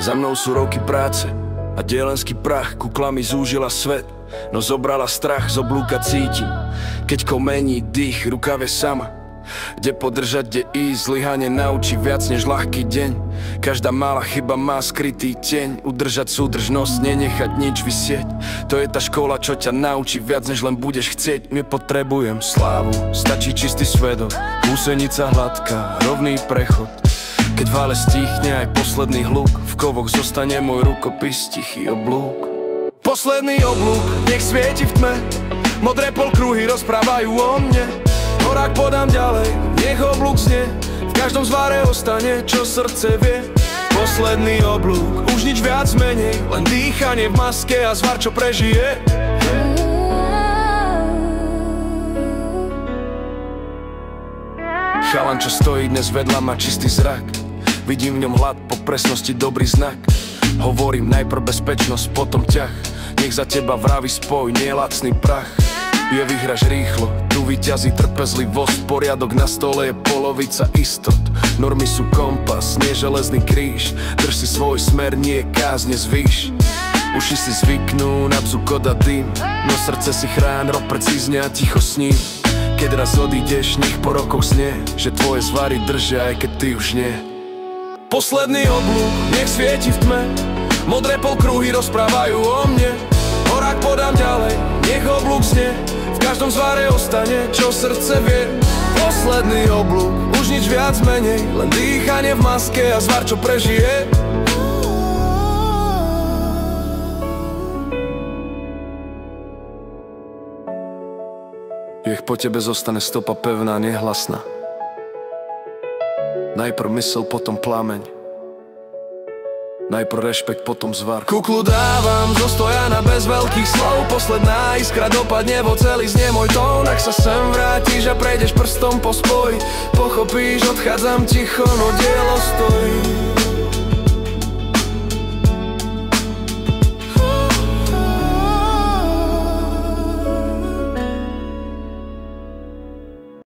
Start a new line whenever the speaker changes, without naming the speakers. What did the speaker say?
Za mnou sú roky práce a dielenský prach. Kukla mi zúžila svet, no zobrala strach. Z oblúka cítim, keď komení dých. Rukave sama, kde podržať, kde ísť. Zlyhanie naučí viac než ľahký deň. Každá malá chyba má skrytý tieň. Udržať súdržnosť, nenechať nič visieť. To je tá škola, čo ťa naučí viac než len budeš chcieť. Nepotrebujem slávu, stačí čistý svedok. Húsenica hladká, rovný prechod. Keď vále stíchne aj posledný hluk, v kovoch zostane môj rukopis, tichý oblúk. Posledný oblúk, nech svieti v tme. Modré polkruhy rozprávajú o mne. Horák podám ďalej, nech oblúk znie. V každom zvare ostane, čo srdce vie. Posledný oblúk, už nič viac menej. Len dýchanie v maske a zvar, čo prežije. Chalan, čo stojí dnes vedľa, má čistý zrak. Vidím v ňom hlad, po presnosti dobrý znak. Hovorím najprv bezpečnosť, potom ťah. Nech za teba vraví spoj, nie lacný prach. Je vyhraš rýchlo, tu vyťazí trpezlivosť. Poriadok na stole je polovica istot. Normy sú kompas, nie železný kríž. Drž si svoj smer, nie kázne zvýš. Uši si zvyknú na bzukot a dým, no srdce si chrán, rob precízne a ticho s ním. Keď raz odídeš, nech po rokoch znie, že tvoje zvary držia, aj keď ty už nie. Posledný oblúk, nech svieti v tme. Modré polkruhy rozprávajú o mne. Horák podám ďalej, nech oblúk znie. V každom zvare ostane, čo srdce vie. Posledný oblúk, už nič viac menej. Len dýchanie v maske a zvar, čo prežije. Nech po tebe zostane stopa pevná, nehlasná. Najprv mysel, potom plameň. Najprv rešpekt, potom zvar. Kuklu dávam zo stojana bez veľkých slov. Posledná iskra dopadne vo celý znie môj tón. Ak sa sem vrátiš a prejdeš prstom po spoji, pochopíš, odchádzam ticho, no dielo stojí.